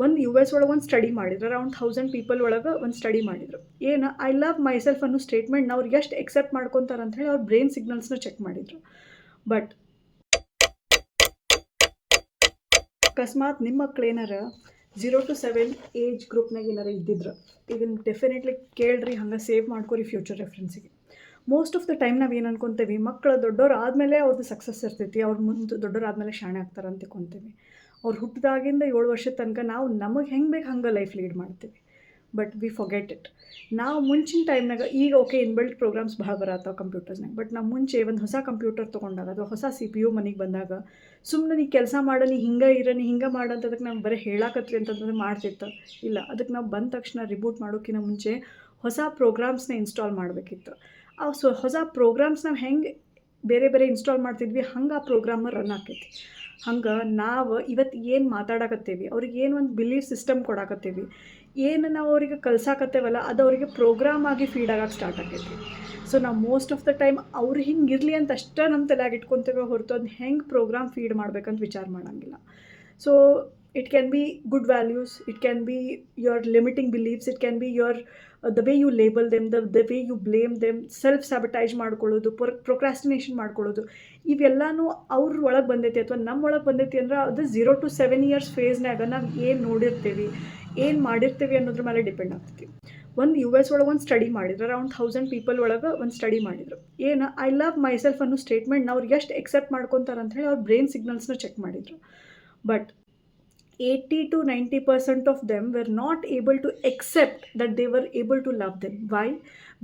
ಒಂದು US ಒಳಗೆ ಒಂದು ಸ್ಟಡಿ ಮಾಡಿದ್ರು, ಅರೌಂಡ್ 1000 ಪೀಪಲ್ ಒಳಗೆ ಒಂದು ಸ್ಟಡಿ ಮಾಡಿದರು. ಏನು ಐ ಲವ್ ಮೈಸೆಲ್ಫ್ ಅನ್ನೋ ಸ್ಟೇಟ್ಮೆಂಟ್ನ ಅವ್ರು ಎಷ್ಟು ಎಕ್ಸೆಪ್ಟ್ ಮಾಡ್ಕೊತಾರೆ ಅಂತ ಹೇಳಿ ಅವ್ರ ಬ್ರೈನ್ ಸಿಗ್ನಲ್ಸ್ನ ಚೆಕ್ ಮಾಡಿದರು. ಬಟ್ ಅಕಸ್ಮಾತ್ ನಿಮ್ಮ ಮಕ್ಳು ಏನಾರ 0 to 7 ಏಜ್ ಗ್ರೂಪ್ನಾಗ ಏನಾರ ಇದ್ದಿದ್ರು, ಇದನ್ನು ಡೆಫಿನೆಟ್ಲಿ ಕೇಳ್ರಿ, ಹಂಗೆ ಸೇವ್ ಮಾಡ್ಕೊರಿ ಫ್ಯೂಚರ್ ರೆಫರೆನ್ಸಿಗೆ. ಮೋಸ್ಟ್ ಆಫ್ ದ ಟೈಮ್ ನಾವು ಏನು ಅನ್ಕೊತೀವಿ, ಮಕ್ಕಳು ದೊಡ್ಡವ್ರು ಆದಮೇಲೆ ಅವ್ರದ್ದು ಸಕ್ಸಸ್ ಇರ್ತೈತಿ, ಅವ್ರು ಮುಂದೆ ದೊಡ್ಡವ್ರು ಆದಮೇಲೆ ಶಾಣೆ ಆಗ್ತಾರೆ ಅಂತ ತಿಳ್ಕೊತೀವಿ. ಅವ್ರು ಹುಟ್ಟಿದಾಗಿಂದ 7 ವರ್ಷದ ತನಕ ನಾವು ನಮಗೆ ಹೆಂಗೆ ಬೇಕು ಹಂಗೆ ಲೈಫ್ ಲೀಡ್ ಮಾಡ್ತೀವಿ. But we forget it. ನಾವು ಮುಂಚಿನ ಟೈಮ್ನಾಗ ಈಗ ಓಕೆ ಇನ್ಬಿಲ್ಟ್ ಪ್ರೋಗ್ರಾಮ್ಸ್ ಭಾಳ ಬರತ್ತವ ಕಂಪ್ಯೂಟರ್ಸ್ನಾಗ, ಬಟ್ ನಾವು ಮುಂಚೆ ಒಂದು ಹೊಸ ಕಂಪ್ಯೂಟರ್ ತೊಗೊಂಡಾಗ ಅಥವಾ ಹೊಸ CPU ಮನೆಗೆ ಬಂದಾಗ ಸುಮ್ಮನೆ ನೀ ಕೆಲಸ ಮಾಡಲಿ, ಹಿಂಗೆ ಇರನಿ, ಹಿಂಗೆ ಮಾಡಂತದಕ್ಕೆ ನಾವು ಬರೀ ಹೇಳಾಕತ್ರಿ ಅಂತಂದ್ರೆ ಮಾಡ್ತಿತ್ತು ಇಲ್ಲ. ಅದಕ್ಕೆ ನಾವು ಬಂದ ತಕ್ಷಣ ರಿಬೂಟ್ ಮಾಡೋಕ್ಕಿಂತ ಮುಂಚೆ ಹೊಸ ಪ್ರೋಗ್ರಾಮ್ಸ್ನ ಇನ್ಸ್ಟಾಲ್ ಮಾಡಬೇಕಿತ್ತು. ಆ ಹೊಸ ಪ್ರೋಗ್ರಾಮ್ಸ್ ನಾವು ಹೆಂಗೆ ಬೇರೆ ಬೇರೆ ಇನ್ಸ್ಟಾಲ್ ಮಾಡ್ತಿದ್ವಿ, ಹಂಗೆ ಆ ಪ್ರೋಗ್ರಾಮ ರನ್ ಆಕೈತಿ. ಹಂಗೆ ನಾವು ಇವತ್ತು ಏನು ಮಾತಾಡಕತ್ತೀವಿ, ಅವ್ರಿಗೆ ಏನು ಒಂದು ಬಿಲೀಫ್ ಸಿಸ್ಟಮ್ ಕೊಡಾಕತ್ತೀವಿ, ಏನು ನಾವು ಅವ್ರಿಗೆ ಕಲ್ಸಾಕತ್ತೇವಲ್ಲ ಅದು ಅವರಿಗೆ ಪ್ರೋಗ್ರಾಮ್ ಆಗಿ ಫೀಡ್ ಆಗಕ್ಕೆ ಸ್ಟಾರ್ಟ್ ಆಕೈತಿ. ಸೊ ನಾವು ಮೋಸ್ಟ್ ಆಫ್ ದ ಟೈಮ್ ಅವ್ರು ಹಿಂಗೆ ಇರಲಿ ಅಂತ ಅಷ್ಟೇ ನಮ್ಮ ತಲೆಯಾಗಿ ಇಟ್ಕೊತೇವೆ ಹೊರತು ಅದನ್ನ ಹೆಂಗೆ ಪ್ರೋಗ್ರಾಮ್ ಫೀಡ್ ಮಾಡ್ಬೇಕಂತ ವಿಚಾರ ಮಾಡೋಂಗಿಲ್ಲ. So it can be good values, it can be your limiting beliefs, it can be your the way you label them, the way you blame them, self sabotage ಮಾಡ್ಕೊಳ್ಳೋದು, ಪ್ರೊಕ್ರಾಸ್ಟಿನೇಷನ್ ಮಾಡ್ಕೊಳ್ಳೋದು, ಇವೆಲ್ಲನೂ ಅವ್ರ ಒಳಗೆ ಬಂದೈತಿ ಅಥವಾ ನಮ್ಮ ಒಳಗೆ ಬಂದೈತಿ ಅಂದ್ರೆ ಅದು 0 to 7 ಇಯರ್ಸ್ ಫೇಸ್ನಾಗ ನಾವು ಏನು ನೋಡಿರ್ತೀವಿ, ಏನು ಮಾಡಿರ್ತೀವಿ ಅನ್ನೋದ್ರ ಮೇಲೆ ಡಿಪೆಂಡ್ ಆಗ್ತೈತಿ. ಒಂದು US ಒಳಗೆ ಒಂದು ಸ್ಟಡಿ ಮಾಡಿದ್ರು, ಅರೌಂಡ್ 1000 ಪೀಪಲ್ ಒಳಗೆ ಒಂದು ಸ್ಟಡಿ ಮಾಡಿದರು. ಏನು ಐ ಲವ್ ಮೈಸೆಲ್ಫ್ ಅನ್ನೋ ಸ್ಟೇಟ್ಮೆಂಟ್ನ ಅವ್ರು ಎಷ್ಟು ಎಕ್ಸೆಪ್ಟ್ ಮಾಡ್ಕೊತಾರೆ ಅಂತ ಹೇಳಿ ಅವ್ರ ಬ್ರೈನ್ ಸಿಗ್ನಲ್ಸ್ನ ಚೆಕ್ ಮಾಡಿದರು. But 80 to 90% of them were not able to accept that they were able to love them. Why?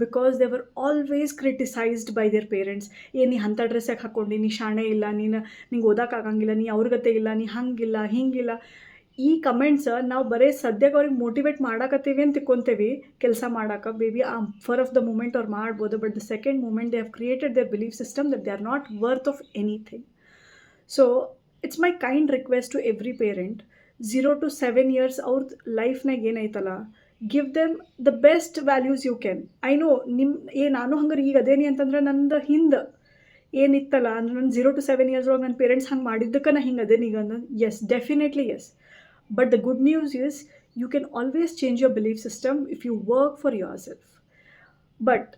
Because they were always criticized by their parents. ನೀ ಅಂಥ ಡ್ರೆಸ್ ಯಾಕೆ ಹಾಕ್ಕೊಂಡು, ನೀ ಶಾಣೆ ಇಲ್ಲ, ನಿಂಗೆ ಓದೋಕ್ಕಾಗಂಗಿಲ್ಲ, ನೀ ಅವ್ರ ಗತೆ ಇಲ್ಲ, ನೀ ಹಂಗಿಲ್ಲ ಹಿಂಗಿಲ್ಲ. ಈ ಕಮೆಂಟ್ಸ್ ನಾವು ಬರೀ ಸದ್ಯಕ್ಕೆ ಅವ್ರಿಗೆ ಮೋಟಿವೇಟ್ ಮಾಡಾಕತ್ತೀವಿ ಅಂತ ತಿಳ್ಕೊತೀವಿ ಕೆಲಸ ಮಾಡೋಕೆ. Baby for of the moment ಅವ್ರು ಮಾಡ್ಬೋದು, but the second moment they have created their belief system that they are not worth of anything. So it's my kind request to every parent, 0 to 7 years ಅವ್ರದ್ದು ಲೈಫ್ನಾಗ ಏನೈತಲ್ಲ, give them the best values you can. I know ನಾನು ಹಂಗಾರೆ ಈಗ ಅದೇನಿ ಅಂತಂದ್ರೆ ನಂದು ಹಿಂದೆ ಏನಿತ್ತಲ್ಲ ಅಂದ್ರೆ ನನ್ನ 0 to 7 ಇಯರ್ಸ್ ಒಳಗೆ ನನ್ನ ಪೇರೆಂಟ್ಸ್ ಹಂಗೆ ಮಾಡಿದ್ದಕ್ಕೆ ನಾ ಹಿಂಗೆ ಅದೇನೀಗ ಅಂದ್ರೆ yes, definitely yes. But the good news is you can always change your belief system if you work for yourself. But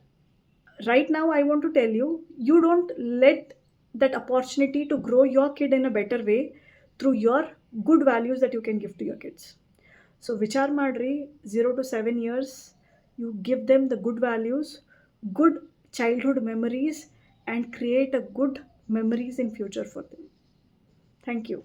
right now I want to tell you, you don't let that opportunity to grow your kid in a better way through your good values that you can give to your kids. So vichar madri, 0 to 7 years you give them the good values, good childhood memories, and create a good memories in future for them. Thank you.